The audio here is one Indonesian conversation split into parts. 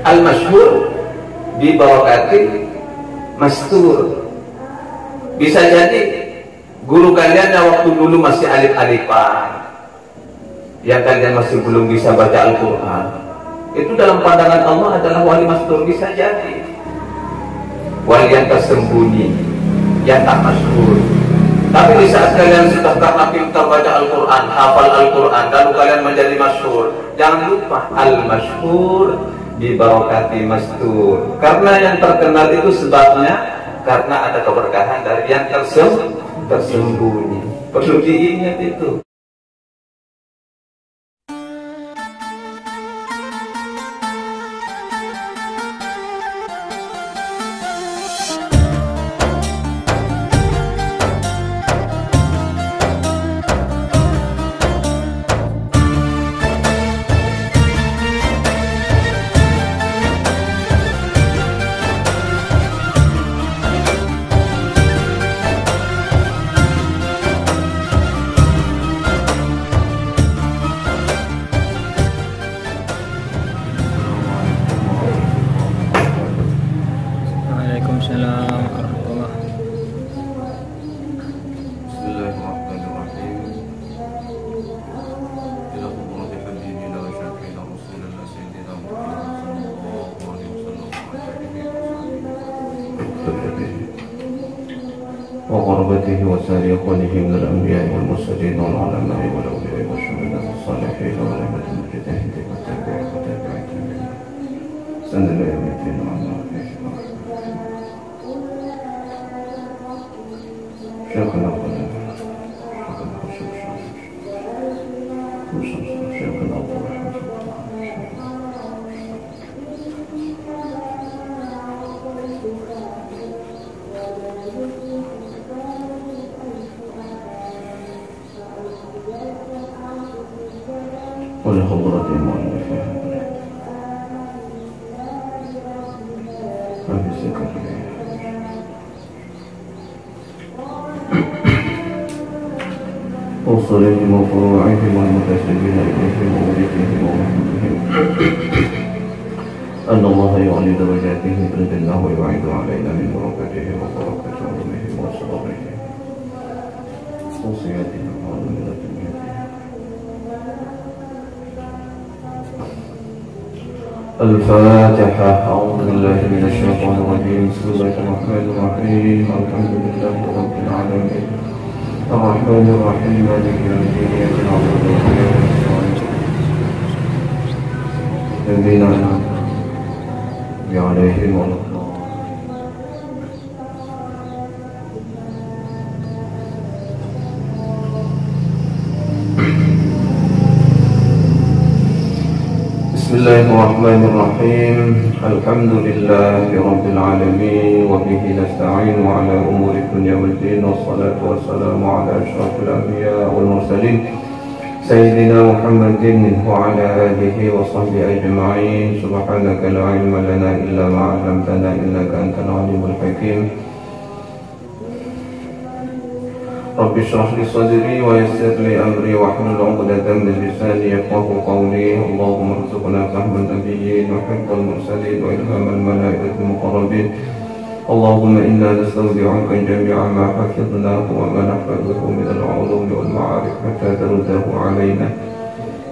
Al-masyhur bi barakati mastur. Bisa jadi guru kalian yang waktu dulu masih alif-alifan, yang kalian masih belum bisa baca Al-Quran, itu dalam pandangan Allah adalah wali mastur. Bisa jadi wali yang tersembunyi, yang tak masyhur. Tapi di saat kalian sudah karena pintar baca Al-Quran, hafal Al-Quran, lalu kalian menjadi masyhur, jangan lupa al-masyhur bi barakati mastur. Karena yang terkenal itu sebabnya karena ada keberkahan dari yang tersembunyi. Perlu diingat itu. وقربته وسارقونه من الأنبياء والمرسلين والعلماء والأولياء والشهداء والصالحين والأئمة المجتهدين والتابعين سن لا يمتين وعلى شيخنا ولخبرة المؤلفين أبي زكريا وصلهم وفروعهم والمتسبين إليهم وولدهم ومحمدهم أن الله يعلي درجاتهم بالجنة ويعيد علينا من بركته وبركة علومهم وأسرارهم وصياتهم وعلومنا الفاتحة. أعوذ بالله من الشيطان الرجيم. بسم الله الرحمن الرحيم. الحمد لله رب العالمين الرحمن الرحيم مالك يوم الدين إياك نعبد وإياك نستعين اهدنا الصراط عليهم ولا بسم الله الرحمن الرحيم. الحمد لله رب العالمين وبه نستعين على أمور الدنيا والدين والصلاة والسلام على أشرف الأنبياء والمرسلين سيدنا محمد وعلى آله وصحبه أجمعين. سبحانك لا علم لنا إلا ما علمتنا إنك أنت العليم الحكيم. رب اشرح لي صدري ويسر لي أمري واحلل عقدة من لساني يفقهوا قولي. اللهم ارزقنا فهم النبيين وحفظ المرسلين وإلهام الملائكة المقربين. اللهم إنا نستودعك جميع ما حفظناه وما نحفظه من العلوم والمعارف حتى ترده علينا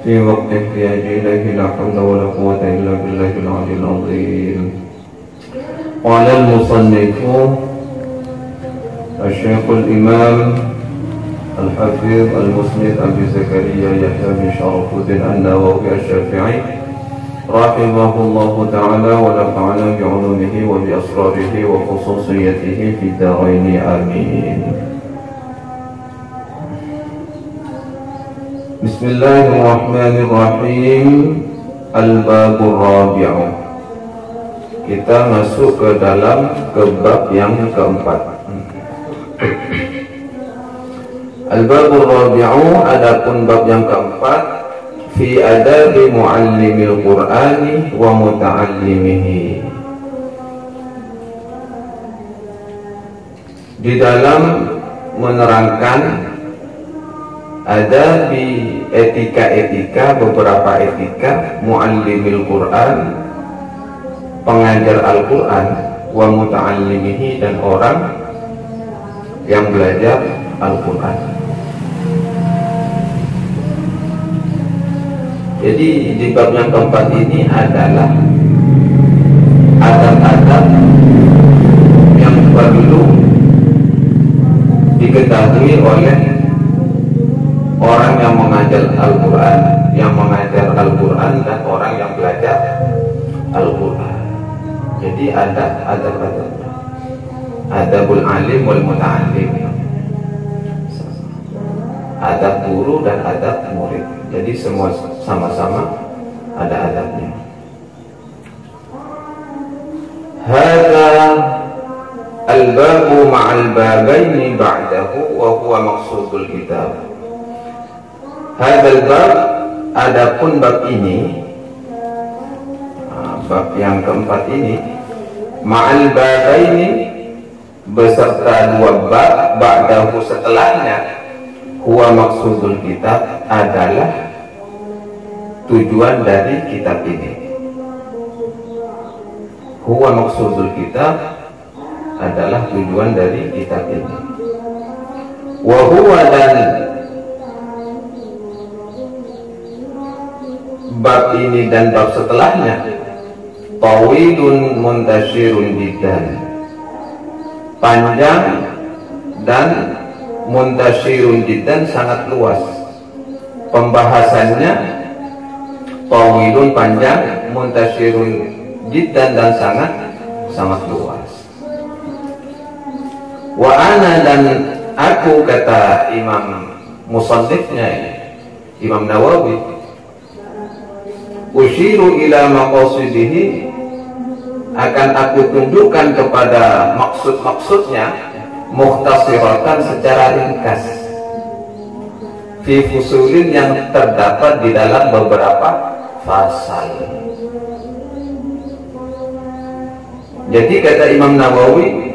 في وقت احتياج إليه. لا حول ولا قوة إلا بالله العلي العظيم. قال المصنف الشيخ الإمام الحفيظ المسند أبي زكريا يحيى بن شرف الدين النووي الشافعي رحمه الله تعالى ونفعنا بعلومه وبأسراره وخصوصيته في الدارين آمين. بسم الله الرحمن الرحيم. الباب الرابع. Kita masuk ke dalam bab yang keempat. Al-babur rabi'u, adapun bab yang keempat, fi adabi muallimil qur'ani wa muta'allimihi, di dalam menerangkan adabi etika-etika, beberapa etika muallimil qur'an, pengajar Al-Quran wa muta'allimihi, dan orang yang belajar Al-Quran. Jadi di bab yang keempat ini adalah adab-adab yang perlu diketahui oleh orang yang mengajar Al-Quran, dan orang yang belajar Al-Quran. Jadi ada adab-adab, adabul alim wal muta'allim, adab guru dan adab murid. Jadi semua sama-sama ada adabnya. Hadza al-babu ma'al babaini ba'dahu wa huwa maqsudul kitab. Hadzal bab, adapun bab ini, bab yang keempat ini, ma'al babaini, beserta dua bab, ba'dahu, setelahnya, huwa maksudul kitab, adalah tujuan dari kitab ini. Huwa maksudul kitab adalah tujuan dari kitab ini. Wa huwa, dan bab ini dan bab setelahnya, tawilun muntashirun jiddan, panjang dan muntashirun jiddan, sangat luas. Pembahasannya tawilun, panjang, muntashirun jiddan, dan sangat luas. Wa ana, dan aku, kata Imam musannifnya Imam Nawawi, usyiru ila maqasidihi, akan aku tunjukkan kepada maksud-maksudnya, mukhtasiratan, secara ringkas, fi fusulin, yang terdapat di dalam beberapa fasal. Jadi kata Imam Nawawi,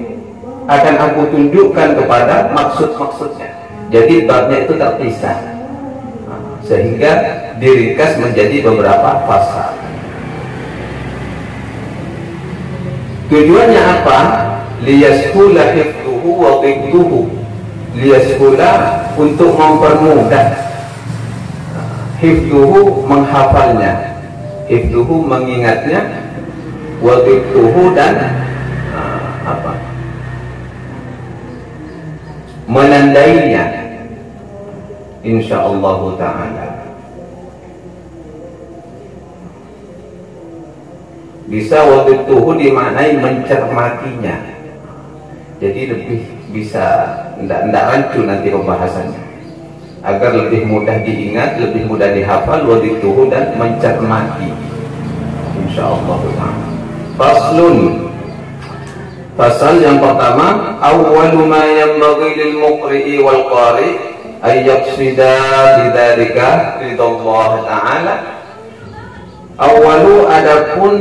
akan aku tunjukkan kepada maksud-maksudnya. Jadi babnya itu terpisah, sehingga diringkas menjadi beberapa pasal. Tujuannya apa? Liyashula hifduhu wa qidduhu. Liyashula, untuk mempermudah, hifduhu, menghafalnya, hifduhu, mengingatnya, wa qidduhu, dan menandainya, insyaallah ta'ala. Bisa waktu itu dimaknai mencermatinya. Jadi lebih bisa, tidak rancu nanti pembahasannya, agar lebih mudah diingat, lebih mudah dihafal, waktu itu, dan mencermati, insyaallah ta'ala. Faslun, pasal yang pertama, awwalu ma yanbaghi lil muqri'i wal qari' ay yaqsida bidzalika ridallah ta'ala. Awwalu, adapun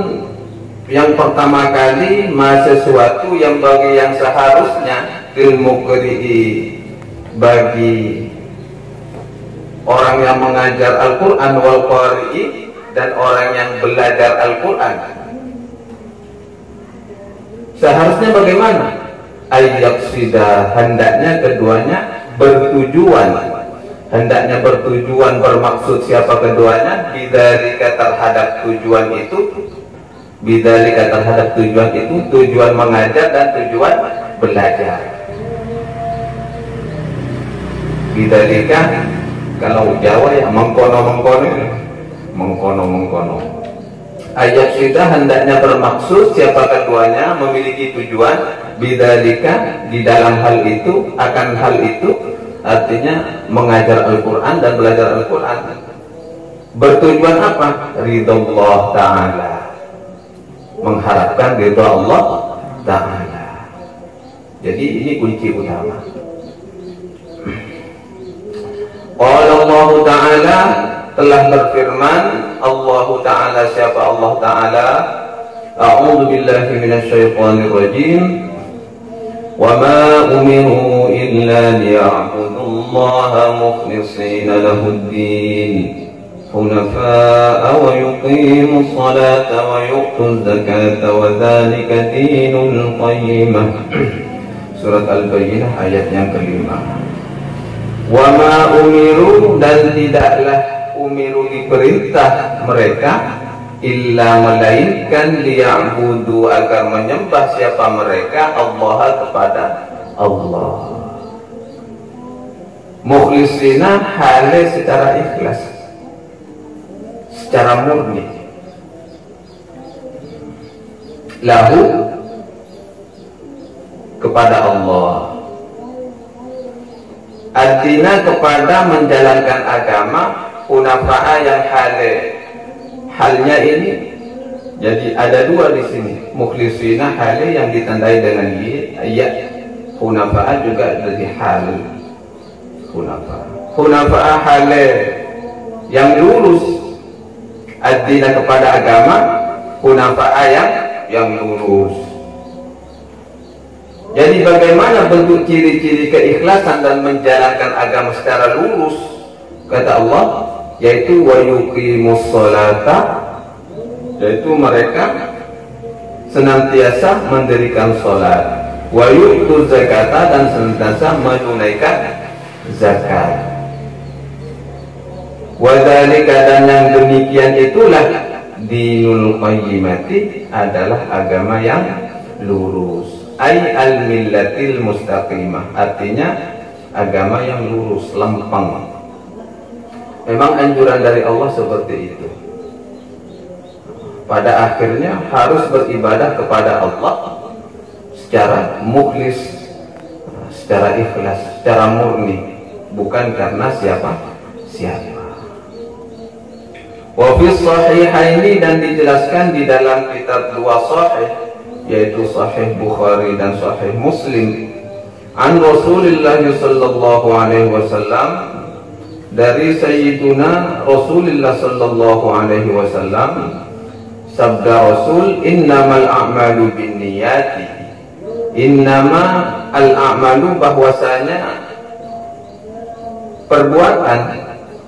yang pertama kali, sesuatu yang bagi, yang seharusnya, lil muqri'i, bagi orang yang mengajar Al-Quran, wal qari'i, dan orang yang belajar Al-Quran, seharusnya bagaimana? Ayyaqsida, hendaknya keduanya bertujuan, hendaknya bertujuan, bermaksud siapa keduanya, bidzalika, terhadap tujuan itu, bidzalika, terhadap tujuan itu, tujuan mengajar dan tujuan belajar. Bidzalika, kalau Jawa ya mengkono. Ayat sudah, hendaknya bermaksud siapa keduanya, memiliki tujuan, bidzalika, di dalam hal itu, akan hal itu, artinya mengajar Al-Quran dan belajar Al-Quran. Bertujuan apa? Ridallah ta'ala, mengharapkan ridha Allah ta'ala. Jadi ini kunci utama. Qala Allah ta'ala, telah berfirman Allah Ta'ala, siapa Allah Ta'ala, a'udzu billahi minasyaitonir rajim, wa ma umiru illa liya'budullaha mukhlishina lahuddin hunafa'a wa yuqimus salata wa yu'tuz zakata wa dzalika dinul qayyimah. Surat Al-Bayyinah ayat yang kelima. Wa ma umiru, dan tidaklah umiru diperintah mereka, illa melainkan liya'budu, agar menyembah siapa mereka, Allah, kepada Allah, mukhlisina, hale secara ikhlas, secara murni, lahu, kepada Allah, artinya kepada menjalankan agama, hunafa'a yang halnya ini. Jadi ada dua di sini, mukhlisina hale yang ditandai dengan ya, hunafa'a juga dari hal, hunafa'a hale yang lurus, artinya kepada agama, hunafa'a yang lurus. Jadi bagaimana bentuk ciri-ciri keikhlasan dan menjalankan agama secara lurus? Kata Allah, yaitu wa yuqimus sholata, yaitu mereka senantiasa mendirikan sholat, wa yu'tuz zakata, dan senantiasa menunaikan zakat. Wa dzalika, dan yang demikian itulah dinul qayyimati, adalah agama yang lurus. Ay al-millatil mustaqimah, artinya agama yang lurus, lempeng. Memang anjuran dari Allah seperti itu. Pada akhirnya harus beribadah kepada Allah secara mukhlis, secara ikhlas, secara murni, bukan karena siapa. Wa fi sahihaini, dan dijelaskan di dalam kitab dua sahih, yaitu Sahih Bukhari dan Sahih Muslim, an Rasulullah sallallahu alaihi wasallam, dari Sayyiduna Rasulullah sallallahu alaihi wasallam, sabda Rasul, innamal a'malu binniyati, innama al-a'malu, bahwasanya perbuatan,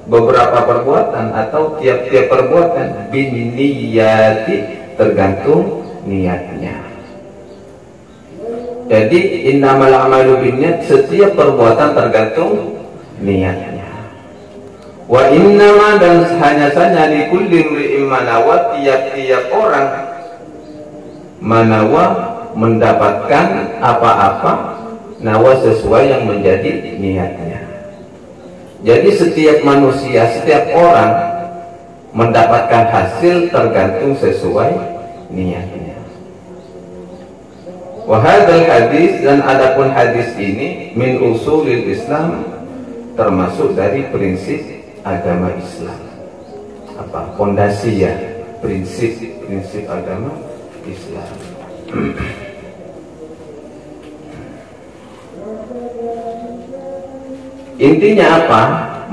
beberapa perbuatan atau tiap-tiap perbuatan, binniyati, tergantung niatnya. Jadi innamal a'malu binniyat, setiap perbuatan tergantung niatnya. Wa innama, dan hanya saja likulli imri'in manawa, tiap-tiap orang manawa, mendapatkan apa-apa, nawa, sesuai yang menjadi niatnya. Jadi setiap manusia, setiap orang mendapatkan hasil tergantung sesuai niatnya. Wahadal hadis, dan adapun hadis ini, min usulil Islam, termasuk dari prinsip agama Islam. Apa? Fondasi ya, prinsip agama Islam. Intinya apa?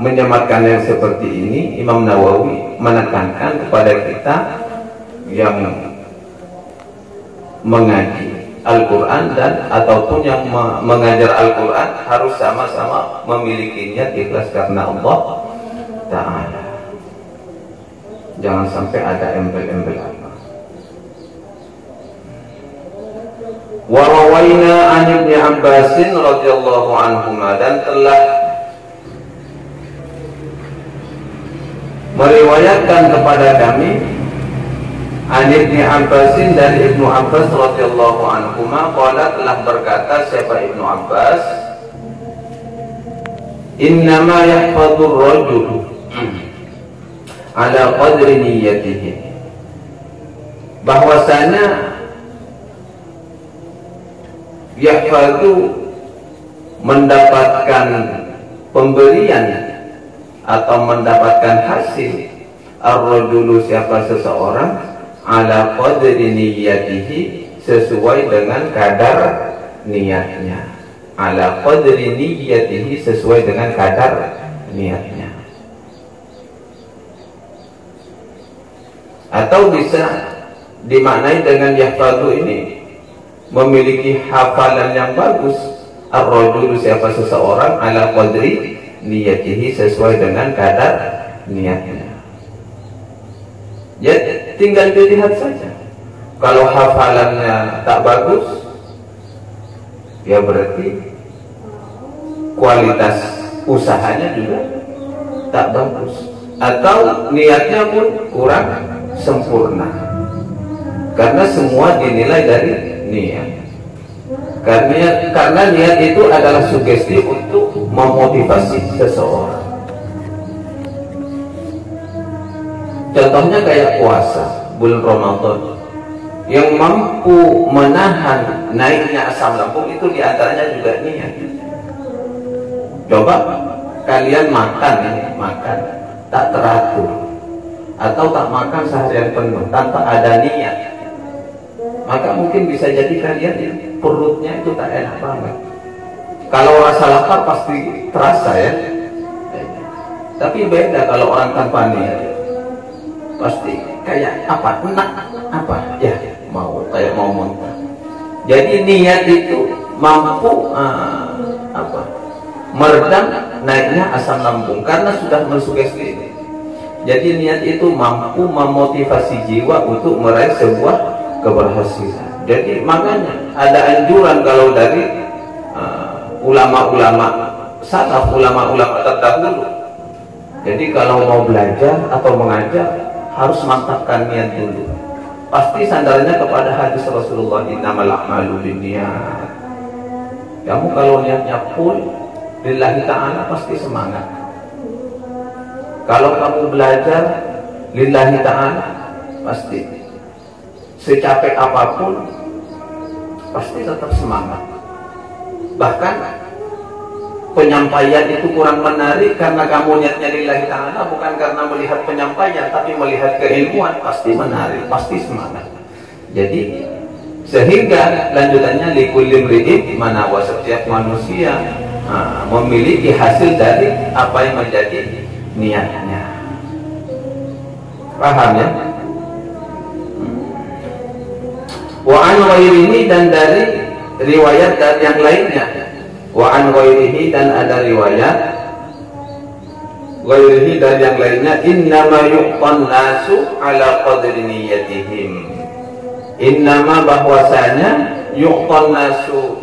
Menyematkan yang seperti ini, Imam Nawawi menekankan kepada kita yang mengaji Al-Quran dan ataupun yang mengajar Al-Quran harus sama-sama memiliki niat ikhlas karena Allah Ta'ala. Jangan sampai ada embel-embel apa. Wa rawaina an Ibnu Abbas radhiyallahu anhuma, dan telah meriwayatkan kepada kami an Ibnu Abbas, dari Ibnu Abbas radhiyallahu anhuma, qala, telah berkata siapa Ibnu Abbas, innama yahfadur rajulu ala qadri niyyatihi, bahwasanya yahfadu, mendapatkan pemberian atau mendapatkan hasil, ar-rajulu, siapa seseorang, ala qadri niyyatihi, sesuai dengan kadar niatnya. Ala qadri niyyatihi, sesuai dengan kadar niatnya. Atau bisa dimaknai dengan yahfadu ini, memiliki hafalan yang bagus. Ar-rajulu, siapa seseorang, ala qadri niyyatihi, sesuai dengan kadar niatnya. Ya tinggal dilihat saja. Kalau hafalannya tak bagus, ya berarti kualitas usahanya juga tak bagus, atau niatnya pun kurang sempurna. Karena semua dinilai dari niat. Karena niat itu adalah sugesti untuk memotivasi seseorang. Contohnya kayak puasa bulan Ramadan, yang mampu menahan naiknya asam lambung itu diantaranya juga niat. Coba kalian makan tak teratur, atau tak makan seharian penuh tanpa ada niat, maka mungkin bisa jadi kalian perutnya itu tak enak banget. Kalau rasa lapar pasti terasa ya, tapi beda kalau orang tanpa niat. Pasti kayak apa, enak apa ya, kayak mau muntah. Jadi niat itu mampu meredam naiknya asam lambung karena sudah mensugesti. Jadi niat itu mampu memotivasi jiwa untuk meraih sebuah keberhasilan. Jadi makanya ada anjuran kalau dari ulama-ulama salaf, ulama-ulama terdahulu. Jadi kalau mau belajar atau mengajar harus mantapkan niat dulu. Pasti sandarnya kepada hadis Rasulullah, innamal a'malu binniyat. Kamu kalau niatnya full lillahi ta'ala pasti semangat. Kalau kamu belajar lillahi ta'ala pasti secapek apapun pasti tetap semangat. Bahkan penyampaian itu kurang menarik karena kamu niatnya lillahi ta'ala, bukan karena melihat penyampaian tapi melihat keilmuan, pasti menarik, pasti semangat. Jadi sehingga lanjutannya likulli imri'in mana, setiap manusia memiliki hasil dari apa yang menjadi niatnya. Paham ya? Wa an ghairihi, dan dari riwayat dari yang lainnya. Wa an ghairihi, dan ada riwayat ghairihi dan yang lainnya, innama yuqtan nasu ala qadri niyatihim. Innama, bahwasanya, yuqtan nasu,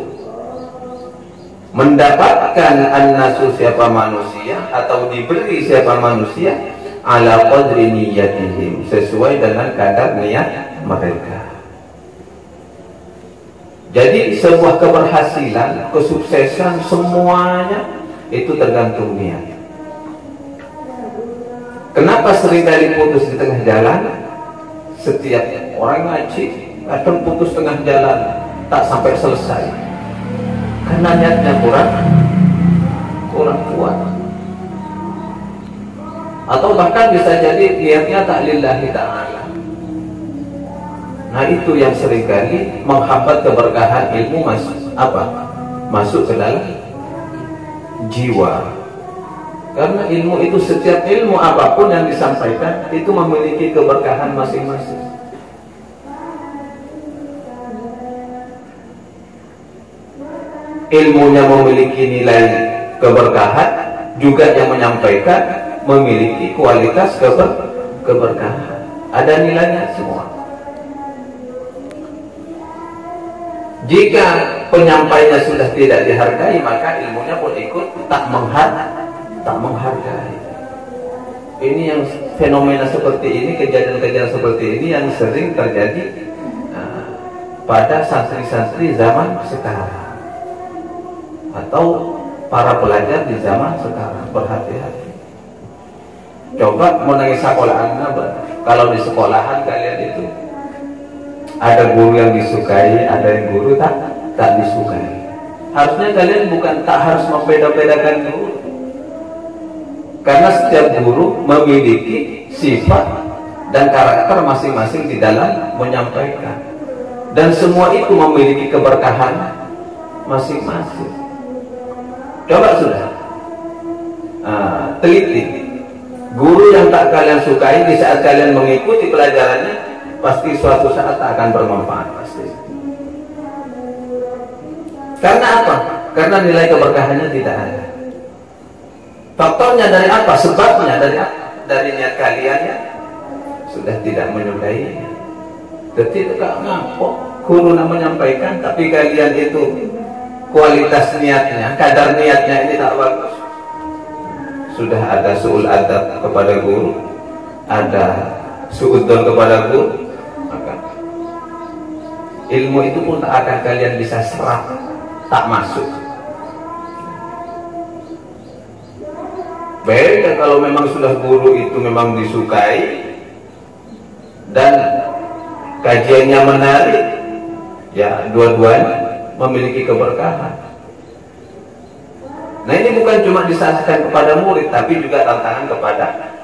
mendapatkan an-nasu siapa manusia, atau diberi siapa manusia, ala qadri niyatihim, sesuai dengan kadar niat mereka. Jadi sebuah keberhasilan, kesuksesan, semuanya itu tergantung niat. Kenapa seringkali putus di tengah jalan? Setiap orang ngaji kadang putus tengah jalan, tak sampai selesai, karena niatnya kurang kuat. Atau bahkan bisa jadi niatnya tak lillahi ta'ala. Nah itu yang seringkali menghambat keberkahan ilmu masuk ke dalam jiwa. Karena ilmu itu, setiap ilmu apapun yang disampaikan itu memiliki keberkahan masing-masing. Ilmunya memiliki nilai keberkahan, juga yang menyampaikan memiliki kualitas keberkahan. Ada nilainya semua. Jika penyampainya sudah tidak dihargai, maka ilmunya pun ikut tak menghargai. Ini yang fenomena seperti ini, kejadian-kejadian seperti ini yang sering terjadi pada santri-santri zaman sekarang atau para pelajar di zaman sekarang. Berhati-hati. Coba mau nangis sekolahan, kalau di sekolahan kalian itu ada guru yang disukai, ada yang guru tak disukai. Harusnya kalian bukan tak harus membeda-bedakan guru, karena setiap guru memiliki sifat dan karakter masing-masing di dalam menyampaikan, dan semua itu memiliki keberkahan masing-masing. Coba sudah teliti. Guru yang tak kalian sukai, di saat kalian mengikuti pelajarannya, pasti suatu saat akan bermanfaat pasti. Karena apa? Karena nilai keberkahannya tidak ada. Faktornya dari apa? Sebabnya dari apa? Dari niat kalian ya. sudah tidak menyukai. Jadi itu gak ngapok guru menyampaikan, tapi kalian itu kualitas niatnya, kadar niatnya ini tak bagus. Sudah ada su'ul adab kepada guru, ada su'udzon kepada guru, maka ilmu itu pun tak akan kalian bisa serap, tak masuk. Baik, kalau memang sudah guru itu memang disukai dan kajiannya menarik, ya dua-duanya memiliki keberkahan. Nah, ini bukan cuma disampaikan kepada murid, tapi juga tantangan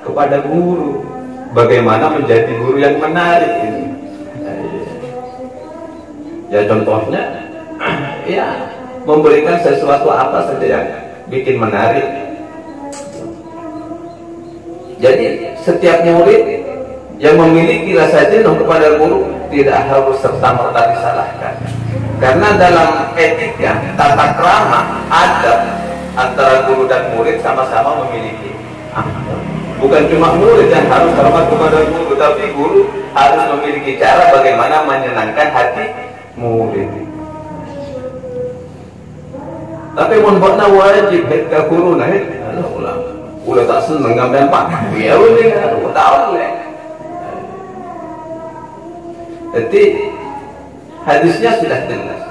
kepada guru. Bagaimana menjadi guru yang menarik ini? Ya contohnya, ya memberikan sesuatu apa saja yang bikin menarik. Jadi setiap murid yang memiliki rasa jenuh kepada guru tidak harus serta-merta disalahkan. Karena dalam etika, tata krama, adab antara guru dan murid sama-sama memiliki. Bukan cuma murid yang harus hormat kepada guru, tapi guru harus memiliki cara bagaimana menyenangkan hati murid. Tapi membuatnya wajib ke guru, nah udah tak seneng ngambil pak, ya udah tahu lah. Jadi hadisnya sudah jelas.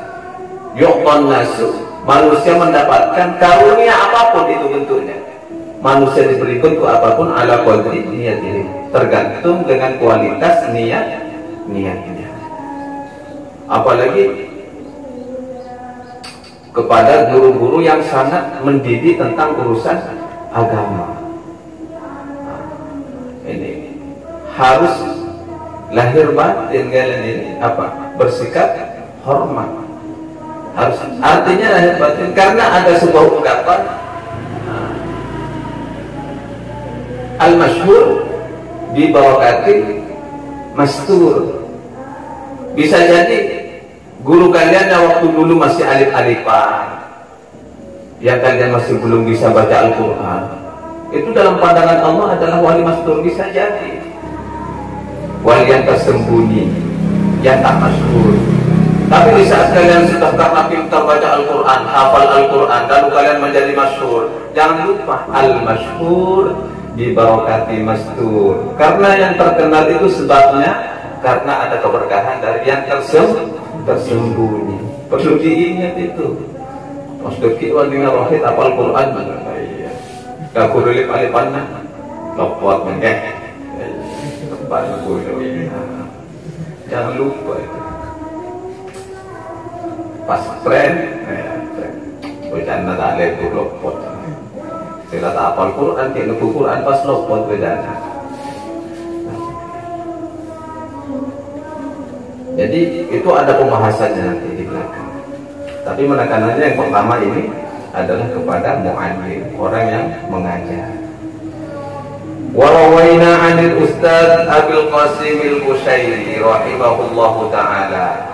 Yu'tan nasu, manusia mendapatkan karunia apapun itu bentuknya. Manusia diberi bentuk apapun ala qadri niat ini, tergantung dengan kualitas niatnya. Apalagi kepada guru-guru yang sangat mendidik tentang urusan agama. Ini harus lahir batin kalian ini bersikap hormat. Harus, artinya lahir batin, karena ada sebuah ungkapan al-masyhur bi barakatil mastur. Bisa jadi guru kalian yang waktu dulu masih alif-alifan, yang kalian masih belum bisa baca Al-Quran, itu dalam pandangan Allah adalah wali mastur. Bisa jadi wali yang tersembunyi, yang tak masyhur. Tapi di saat kalian sudah karena pintar baca Al-Quran, hafal Al-Quran, lalu kalian menjadi masyhur, jangan lupa al-masyhur bi barakati mastur. Karena yang terkenal itu sebabnya karena ada keberkahan dari yang tersembunyi. Perlu diingat itu. Maksud kita dengan rohid apal Quran, iya. Gak kudu lip-alipanna, lopot meneh. Tepat kudu. Jangan lupa itu. Pas tren, bacaan tak ada itu lopot. Sila tak apal Quran, dia nuku Quran pas lopot bacaan. Jadi itu ada pembahasannya nanti di belakang. Tapi menekanannya yang pertama ini adalah kepada mu'allim, orang yang mengajar. Warawaina 'anil Ustaz Abil Qasim Al-Qushairi rahimahullahu taala.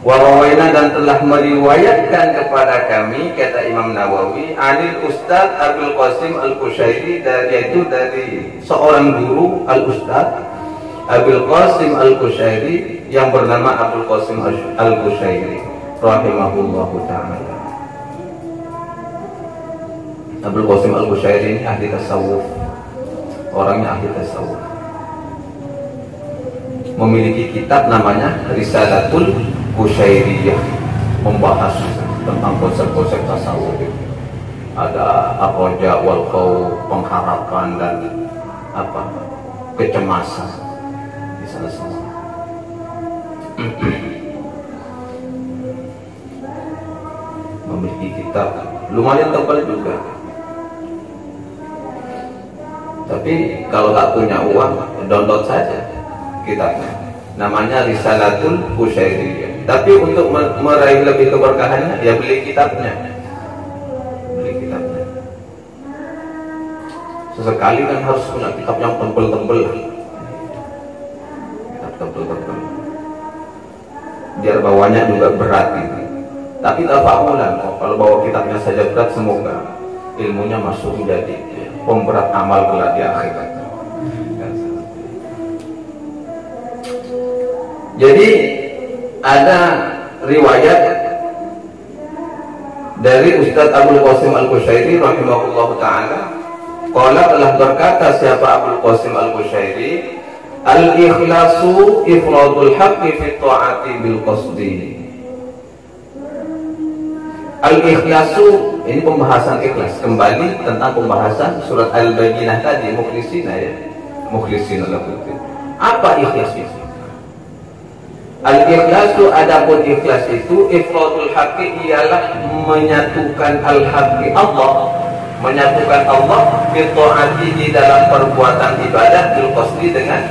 Warawaina, dan telah meriwayatkan kepada kami, kata Imam Nawawi, 'anil Ustaz Abil Qasim Al-Qushairi, yaitu dari seorang guru Al-Ustaz Abil Qasim Al-Qushairi yang bernama Abdul Qasim Al-Qushairi rahimahullahu ta'ala. Abdul Qasim Al-Qushairi ini ahli tasawuf, orangnya ahli tasawuf, memiliki kitab namanya Risalatul Qushairiyah, membahas tentang konsep-konsep tasawuf. Ada ar-raja wal khauf, pengharapan dan kecemasan di sana semua. Memiliki kitab lumayan tebal juga. Tapi kalau tak punya uang, download saja kitabnya. Namanya Risalatul Qushairiyah. Tapi untuk meraih lebih keberkahannya, ya beli kitabnya. Beli kitabnya. Sesekali kan harus punya kitab yang tebel-tebel. Kitab tebel-tebel. Biar bawanya juga berat gitu. Tapi tafakulan, kalau bawa kitabnya saja berat, semoga ilmunya masuk menjadi pemberat amal kelak di akhirat. Jadi ada riwayat dari Ustadz Abdul Qasim Al-Qushairi rahimahullah ta'ala, qala telah berkata siapa Abdul Qasim Al-Qushairi, al-ikhlasu ifradul haqqi fi ta'ati bil qasdi. Al-ikhlasu, ini pembahasan ikhlas, kembali tentang pembahasan surat Al-Bayyinah tadi, mukhlisina ya, mukhlisina lahu. Apa ikhlas itu? Al-ikhlasu, adapun ikhlas itu ifradul haqqi, ialah menyatukan al-haqqi Allah, menyatukan Allah fi ta'ati, di dalam perbuatan ibadah, bil qasdi, dengan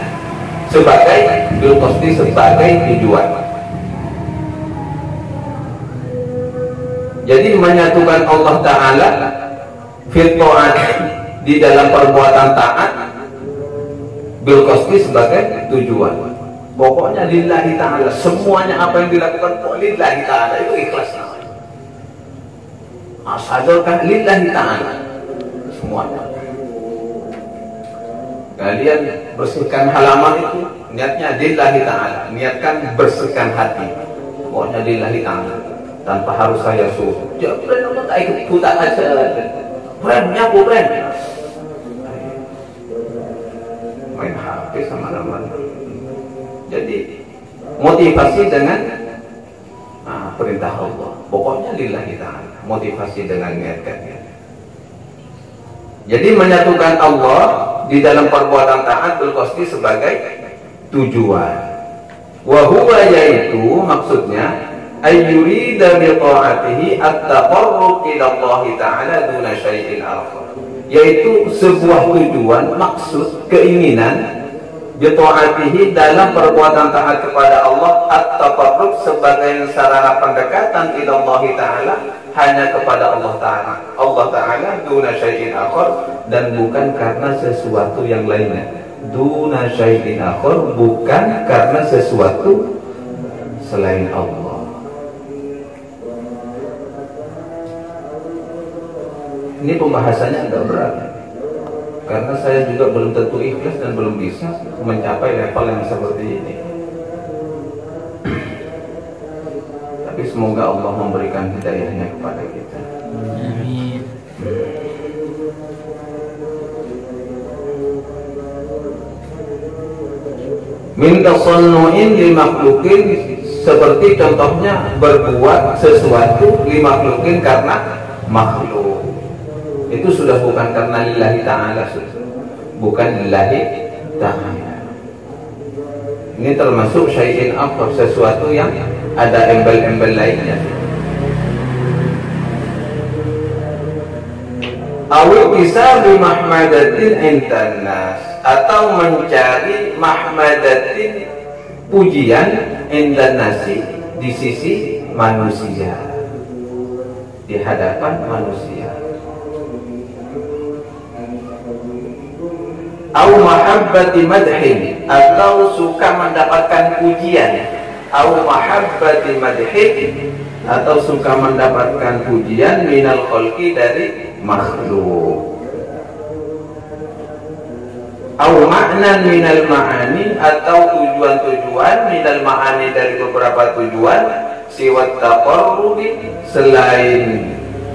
sebagai bil qasdi, sebagai tujuan. Jadi menyatukan Allah Ta'ala fi ta'ati, di dalam perbuatan taat, bil qasdi, sebagai tujuan. Pokoknya lillahi ta'ala, semuanya apa yang dilakukan kok lillahi ta'ala, itu ikhlas namanya. Asadurkan lillahi ta'ala semuanya. Kalian bersihkan halaman itu, niatnya lillahi ta'ala, niatkan bersihkan hati, pokoknya lillahi ta'ala, tanpa harus saya suruh. Ya brand, tak ikut putar aja, brand nyapu brand, main HP sama mana. Jadi motivasi dengan perintah Allah, pokoknya lillahi ta'ala, motivasi dengan niatkannya. Jadi menyatukan Allah di dalam perbuatan taat bil qasdi, sebagai tujuan. Wa huwa, yaitu maksudnya ayyurida bi ta'atihi at-taqarrub ila Allah ta'ala duna syai'in akhar, yaitu sebuah tujuan, maksud, keinginan bita'atihi, dalam perbuatan taat kepada Allah, at-taqarrub, sebagai sarana pendekatan ila Allah Ta'ala, hanya kepada Allah Ta'ala, Allah Ta'ala, duna syai'in akhar, dan bukan karena sesuatu yang lainnya. Duna syai'in akhar, bukan karena sesuatu selain Allah. Ini pembahasannya agak berat, karena saya juga belum tentu ikhlas dan belum bisa mencapai level yang seperti ini. Tapi semoga Allah memberikan hidayahnya kepada kita. Amin. Min tasannu'in li makhluqin, seperti contohnya berbuat sesuatu li makhluqin, karena makhluk. Itu sudah bukan karena lillahi ta'ala, bukan lillahi ta'ala. Ini termasuk syai'in akhar, sesuatu yang ada embel-embel lainnya. Awil bisa bimahmadatin intan nas, atau mencari mahmadatin, pujian, indan nasi, di sisi manusia, di hadapan manusia. Au mahabbati madhin, atau suka mendapatkan pujian. Au mahabbati madhin, atau suka mendapatkan pujian, minal khalqi, dari makhluk. Au ma'nan minal ma'ani, atau tujuan-tujuan, minal ma'ani, dari beberapa tujuan, siwat taqarrubi, selain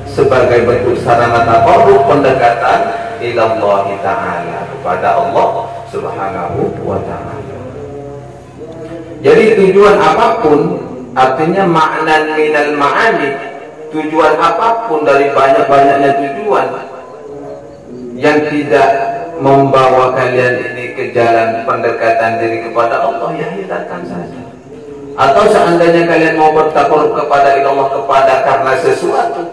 sebagai bentuk sarana taqarrub, pendekatan ilallah ta'ala, kepada Allah subhanahu wa ta'ala. Jadi tujuan apapun, artinya ma'nan minal ma'ani, tujuan apapun dari banyak-banyaknya tujuan yang tidak membawa kalian ini ke jalan pendekatan diri kepada Allah, ya hilangkan saja. Atau seandainya kalian mau bertaqarrub kepada Allah, kepada karena sesuatu,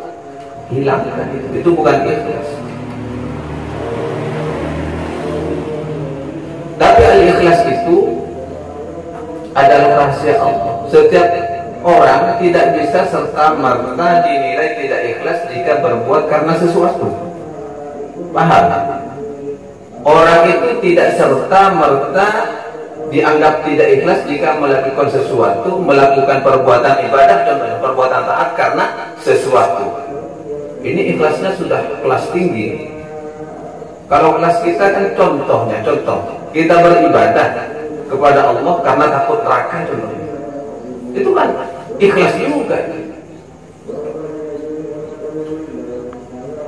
hilangkan itu. Itu bukan ikhlas. Tapi al-ikhlas itu adalah rahasia Allah. Setiap orang tidak bisa serta-merta dinilai tidak ikhlas jika berbuat karena sesuatu. Paham? Orang itu tidak serta-merta dianggap tidak ikhlas jika melakukan sesuatu, melakukan perbuatan ibadah, contohnya perbuatan taat karena sesuatu. Ini ikhlasnya sudah kelas tinggi. Kalau kelas kita kan contohnya, contoh kita beribadah kepada Allah karena takut neraka contohnya. Itu kan ikhlas juga.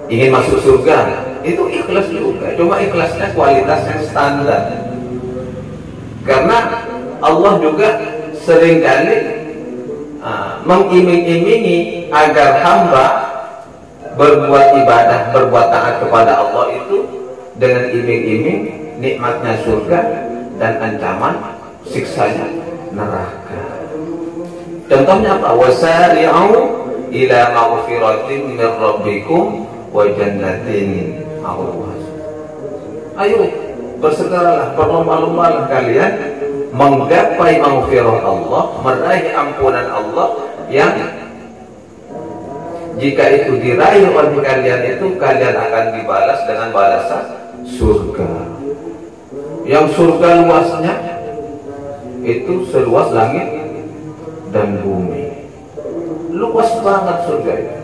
Ingin masuk surga, itu ikhlas juga. Cuma ikhlasnya kualitas yang standar. Karena Allah juga seringkali mengiming-imingi agar hamba berbuat ibadah, berbuat taat kepada Allah itu dengan iming-iming nikmatnya surga dan ancaman siksanya neraka. Contohnya apa? Wasari'u ila maghfiratin min rabbikum wa jannatin Allah. Ayo bersegeralah, berlomba-lombalah kalian menggapai maghfirah Allah, meraih ampunan Allah yang jika itu diraih oleh kalian itu kalian akan dibalas dengan balasan surga. Yang surga luasnya itu seluas langit dan bumi. Luas banget surga itu.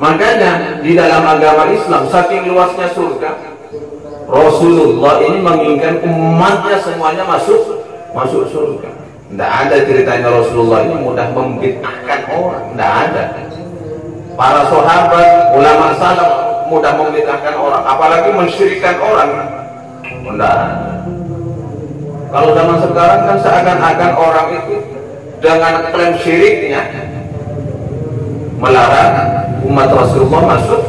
Makanya di dalam agama Islam saking luasnya surga, Rasulullah ini menginginkan umatnya semuanya masuk surga. Tidak ada ceritanya Rasulullah ini mudah membid'ahkan orang. Tidak ada. Para sahabat, ulama salaf mudah membid'ahkan orang, apalagi mensyirikkan orang. Tidak ada. Kalau zaman sekarang kan seakan-akan orang itu dengan klaim syiriknya melarang umat Rasulullah masuk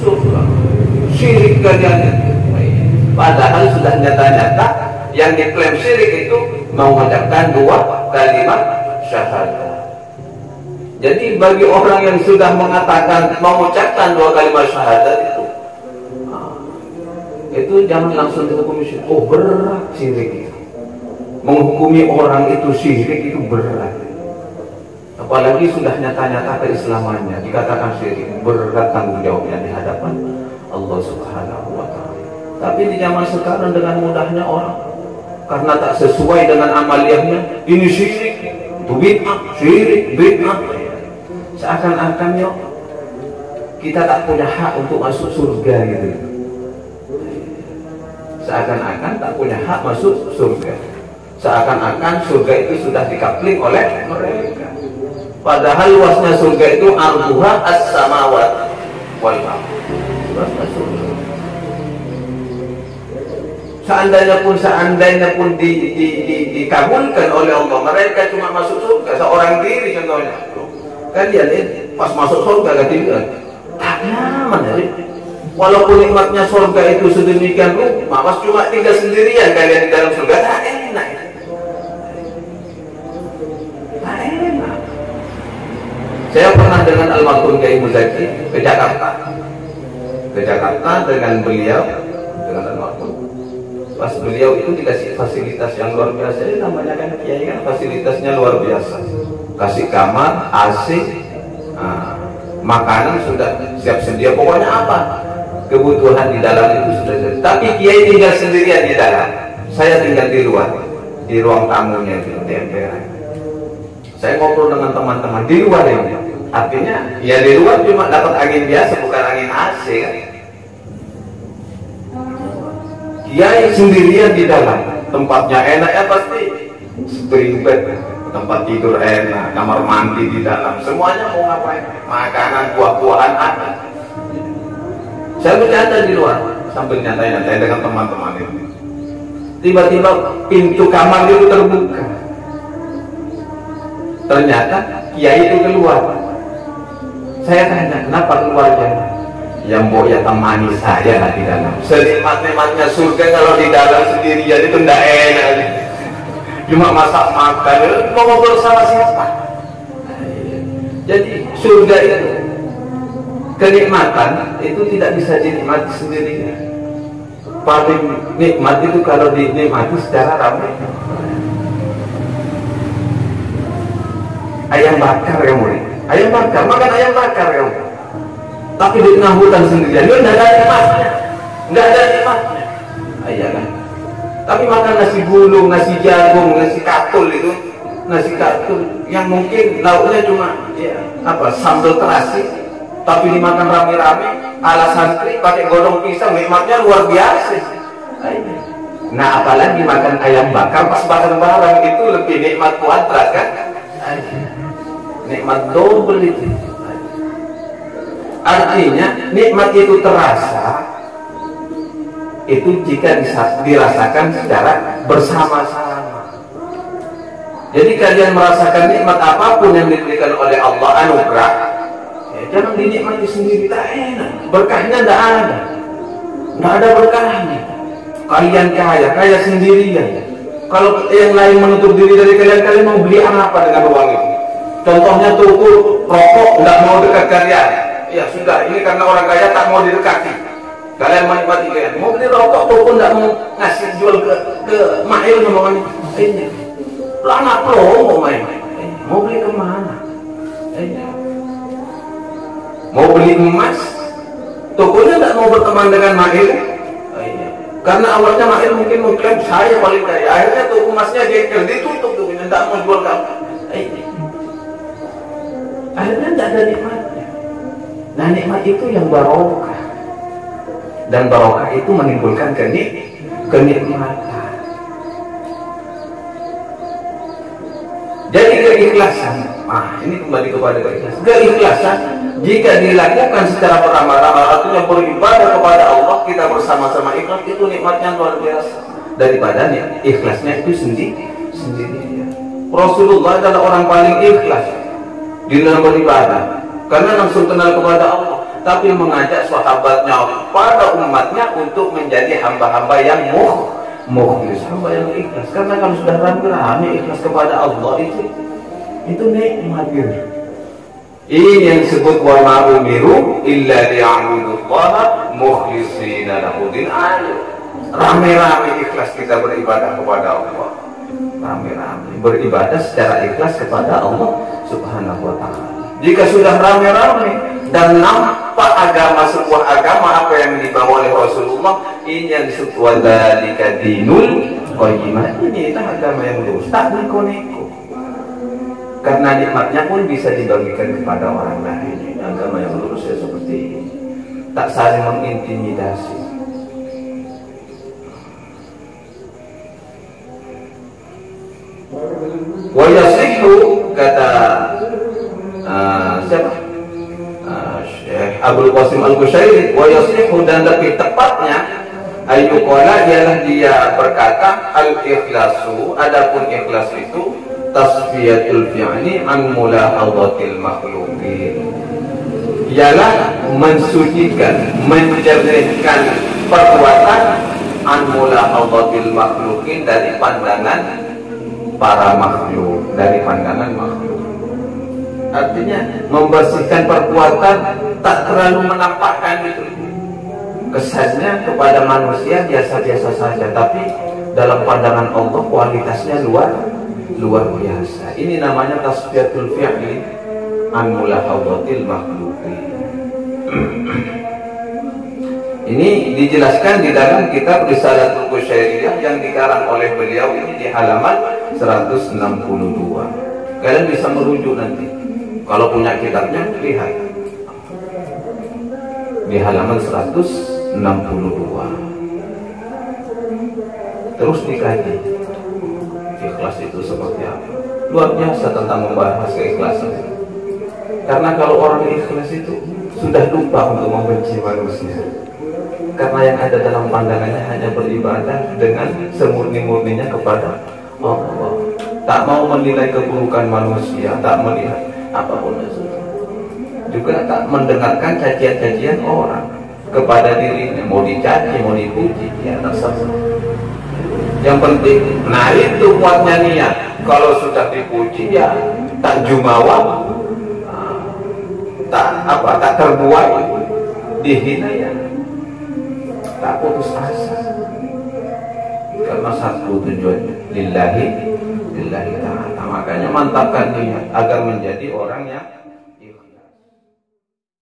surga. Syirik kalian. Padahal sudah nyata-nyata yang diklaim syirik itu mengucapkan dua kalimat syahadat. Jadi bagi orang yang sudah mengucapkan dua kalimat syahadat itu jangan langsung dihukumi syirik. Oh, berat syirik itu. Menghukumi orang itu syirik itu berat. Apalagi sudah nyata-nyata keislamannya dikatakan syirik, berat tanggung jawabnya di hadapan Allah Subhanahu wa ta'ala. Tapi di zaman sekarang dengan mudahnya orang karena tak sesuai dengan amaliyahnya, ini syirik, itu bid'ah, syirik, bid'ah. Seakan-akan yuk kita tak punya hak untuk masuk surga gitu. Seakan-akan tak punya hak masuk surga. Seakan-akan surga itu sudah dikapling oleh mereka. Padahal luasnya surga itu arduha as-samawat wal ardh. Luasnya surga. Seandainya pun dikabulkan oleh Allah, mereka cuma masuk surga seorang diri contohnya. Kalian ini pas masuk surga ketinggalan. Tak nyaman ya. Walaupun nikmatnya surga itu sedemikian rupa, pas cuma tinggal sendirian kalian di dalam surga, tak enak. Tak enak. Saya pernah dengan almarhum Kiai Muzaki ke Jakarta. Ke Jakarta dengan beliau, dengan almarhum. Pas beliau itu dikasih fasilitas yang luar biasa. Ini namanya kan Kiai kan fasilitasnya luar biasa. Kasih kamar, AC, makanan sudah siap sedia. Pokoknya apa kebutuhan di dalam itu sudah jadi. Tapi Kiai tinggal sendirian di dalam. Saya tinggal di luar, di ruang tamunya itu di MPR. Saya ngobrol dengan teman-teman di luar ini. Artinya ya di luar cuma dapat angin biasa, bukan angin AC kan. Kiai sendirian di dalam, tempatnya enak ya pasti spring bed, tempat tidur enak, kamar mandi di dalam, semuanya mau ngapain, makanan, buah-buahan ada. Saya bercanda di luar sambil nyantai-nyantai dengan teman-teman itu. Tiba-tiba pintu kamar itu terbuka. Ternyata Kiai itu keluar. Saya tanya, kenapa keluarnya? Yang mau ya temani saya lah di dalam. Senikmat-nikmatnya surga kalau di dalam sendirian itu tidak enak. Cuma masak makan, mau ngobrol sama siapa? Jadi surga itu kenikmatan itu tidak bisa dinikmati sendirinya. Paling nikmat itu kalau dinikmati secara ramai. Ayam bakar yang murid, ayam bakar, makan ayam bakar yang murid. Tapi di tengah hutan sendirian, itu tidak ada nikmatnya, tidak ada nikmatnya. Iya kan? Tapi makan nasi gulung, nasi jagung, nasi katul itu, nasi katul yang mungkin lauknya cuma ya apa sambal terasi, tapi dimakan rame-rame ala santri pakai godong pisang, nikmatnya luar biasa. Nah apalagi makan ayam bakar pas bareng-bareng itu lebih nikmat kuadrat kan? Nikmat double itu. Artinya nikmat itu terasa itu jika dirasakan secara bersama-sama. Jadi kalian merasakan nikmat apapun yang diberikan oleh Allah anugerah, ya, jangan dinikmati sendiri, tak enak. Berkahnya tidak ada berkahnya. Kalian kaya sendirian. Kalau yang lain menutup diri dari kalian mau beli apa dengan uang itu? Contohnya toko rokok tidak mau dekat kalian. Ya sudah, ini karena orang kaya tak mau didekati. Kalian menikmati kalian. Mau beli rokok toko tidak mau ngasih jual ke mahir sama ini. Anak lo mau main. Mau beli kemana? Mau beli emas? Tokonya tidak mau berteman dengan mahir. Karena awalnya mahir mungkin mengklaim saya paling kaya. Akhirnya toko emasnya jengkel, ditutup tuh, tidak mau jual kamu. Akhirnya tidak ada nikmatnya. Nah nikmat itu yang barokah. Dan barokah itu menimbulkan kenikmatan. Jadi keikhlasan, ini kembali kepada keikhlasan. Keikhlasan jika dilakukan secara beramah-ramah, artinya beribadah kepada Allah, kita bersama-sama ikhlas, itu nikmatnya luar biasa. Daripada ikhlasnya itu sendiri. Rasulullah adalah orang paling ikhlas di dalam beribadah, karena langsung kenal kepada Allah. Tapi mengajak sahabatnya pada umatnya untuk menjadi hamba-hamba yang mukhlis, hamba yang ikhlas. Karena kalau sudah rame-rame ikhlas kepada Allah itu nikmat gitu. Ini yang disebut wa ma umiru illa liya'budullaha mukhlishina lahud-din. Rame-rame ikhlas kita beribadah kepada Allah. Rame-rame beribadah secara ikhlas kepada Allah Subhanahu wa ta'ala. Jika sudah rame-rame dan nampak sebuah agama apa yang dibawa oleh Rasulullah, ini yang disebut wadzalika dinul qayyimah. Ini agama yang lurus, tak neko-neko. Karena nikmatnya pun bisa dibagikan kepada orang lain. Agama yang lurus ya seperti ini, tak saling mengintimidasi. Wa yasihhu, kata siapa? Syekh Abdul Qasim Al-Qushairi, wa yasihhu, dan lebih tepatnya ayyuqala, ialah dia berkata al-ikhlasu, adapun ikhlas itu tasfiyatul fi'li an mulahadhatil makhluqin, ialah mensucikan, menjernihkan perbuatan an mulahadhatil makhluqin, dari pandangan para makhluk, dari pandangan makhluk. Artinya membersihkan perbuatan, tak terlalu menampakkan itu. Kesannya kepada manusia biasa-biasa saja, tapi dalam pandangan Allah kualitasnya luar biasa. Ini namanya tasfiyatul fi'li an mulahadhatil makhluqin. Ini dijelaskan di dalam kitab Risalatul Qushairiyah yang dikarang oleh beliau ini di halaman 162. Kalian bisa merujuk nanti. Kalau punya kitabnya, lihat di halaman 162. Terus dikaji ikhlas itu seperti apa. Luar biasa tentang membahas keikhlasan. Karena kalau orang ikhlas itu sudah lupa untuk membenci manusia. Karena yang ada dalam pandangannya hanya beribadah dengan semurni-murninya kepada Allah. Tak mau menilai keburukan manusia, tak melihat apapun itu. Juga tak mendengarkan cacian-cacian orang kepada dirinya, mau dicaci, mau dipuji, ya terserah. Yang penting, nah itu kuatnya niat. Kalau sudah dipuji ya tak jumawa, tak terbuai, dihina ya tak putus asa. Karena satu tujuan lillahi ta'ala. Makanya mantapkan niat agar menjadi orang yang